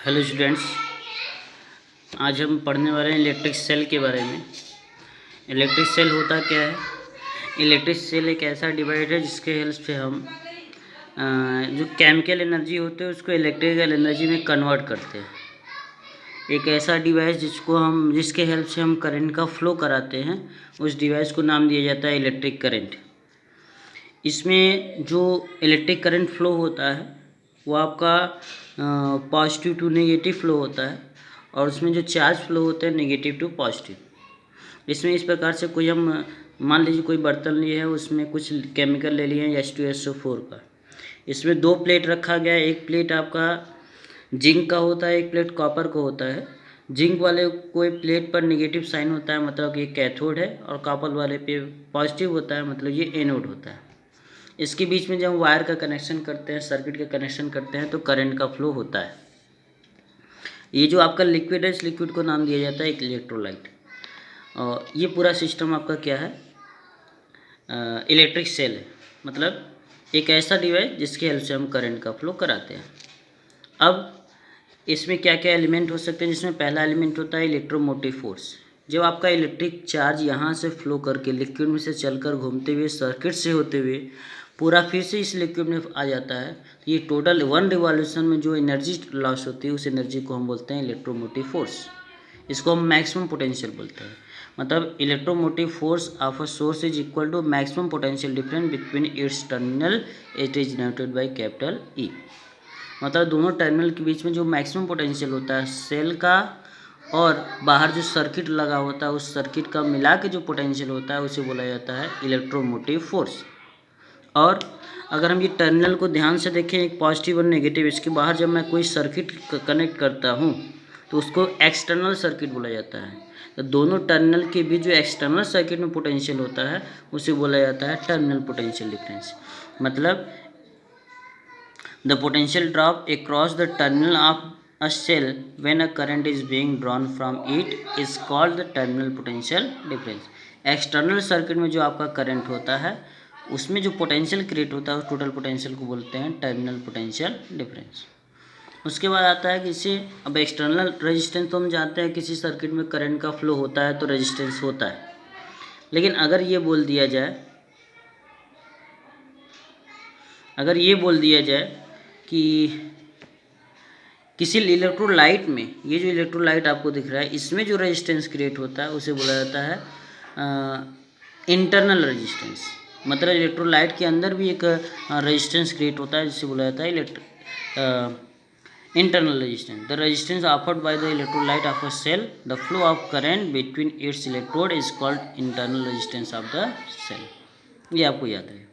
Hello students, आज हम पढ़ने वाले हैं इलेक्ट्रिक सेल के बारे में। इलेक्ट्रिक सेल होता क्या है? इलेक्ट्रिक सेल एक ऐसा डिवाइस है जिसके हेल्प से हम जो केमिकल एनर्जी होते है उसको इलेक्ट्रिकल एनर्जी में कन्वर्ट करते हैं। एक ऐसा डिवाइस जिसके हेल्प से हम करंट का फ्लो कराते हैं, उस डिवाइस को नाम दिया जाता है इलेक्ट्रिक करंट। इसमें जो इलेक्ट्रिक करंट फ्लो होता है वो आपका पॉजिटिव टू नेगेटिव फ्लो होता है, और उसमें जो चार्ज फ्लो होते हैं नेगेटिव टू पॉजिटिव। इसमें इस प्रकार से कोई हम मान लीजिए कोई बर्तन लिए है, उसमें कुछ केमिकल ले लिए हैं H2SO4 का। इसमें दो प्लेट रखा गया है, एक प्लेट आपका जिंक का होता है, एक प्लेट कॉपर का होता है। जिंक वाले कोई प्लेट पर नेगेटिव साइन होता है, मतलब ये कैथोड है, और कॉपर वाले पे पॉजिटिव होता है, मतलब ये एनोड होता है। इसके बीच में जब वायर का कनेक्शन करते हैं, सर्किट का कनेक्शन करते हैं, तो करंट का फ्लो होता है। ये जो आपका लिक्विड है, इस लिक्विड को नाम दिया जाता है एक इलेक्ट्रोलाइट। और ये पूरा सिस्टम आपका क्या है? इलेक्ट्रिक सेल है, मतलब एक ऐसा डिवाइस जिसकी हेल्प से हम करंट का फ्लो कराते हैं। अब इसमें क्या क्या एलिमेंट हो सकते हैं? जिसमें पहला एलिमेंट होता है इलेक्ट्रोमोटिव फोर्स। जब आपका इलेक्ट्रिक चार्ज यहाँ से फ्लो करके लिक्विड में से चलकर घूमते हुए सर्किट से होते हुए पूरा फिर से इस लिक्विड में आ जाता है, तो ये टोटल 1 रिवॉल्यूशन में जो एनर्जी लॉस होती है उस एनर्जी को हम बोलते हैं इलेक्ट्रोमोटिव फोर्स। इसको हम मैक्सिमम पोटेंशियल बोलते हैं। मतलब electromotive force of a source is equal to maximum potential difference between its terminal, it is denoted by capital E. मतलब दोनों टर्मिनल के बीच में जो मैक्सिमम पोटेंशियल होता है सेल का, और बाहर जो सर्किट लगा होता है उस सर्किट का मिला के जो पोटेंशियल होता है उसे बोला जाता है इलेक्ट्रोमोटिव फोर्स। और अगर हम ये टर्मिनल को ध्यान से देखें, एक पॉजिटिव और नेगेटिव, इसके बाहर जब मैं कोई सर्किट कनेक्ट करता हूँ तो उसको एक्सटर्नल सर्किट बोला जाता है। तो दोनों टर्मिनल के बीच जो एक्सटर्नल सर्किट में पोटेंशियल होता है उसे बोला जाता है टर्मिनल पोटेंशियल डिफरेंस। मतलब the potential drop across the terminal of a cell when a current is being drawn from it is called the terminal potential difference। External circuit में जो आपका करंट होता है उसमें जो पोटेंशियल क्रिएट होता है उस टोटल पोटेंशियल को बोलते हैं टर्मिनल पोटेंशियल डिफरेंस। उसके बाद आता है किसी, अब एक्सटर्नल रेजिस्टेंस तो हम जानते हैं किसी सर्किट में करंट का फ्लो होता है तो रेजिस्टेंस होता है। लेकिन अगर ये बोल दिया जाए कि किसी इलेक्ट्रोलाइट में, ये जो इलेक्ट्रोलाइट आपको दिख रहा है इसमें जो रेजिस्टेंस क्रिएट होता है उसे बोला जाता है इंटरनल रेजिस्टेंस। मतलब इलेक्ट्रोलाइट के अंदर भी एक रेजिस्टेंस क्रिएट होता है जिसे बोला जाता है internal resistance. The resistance offered by the electrolyte of a cell, the flow of current between its electrode is called internal resistance of the cell. ये आपको याद है।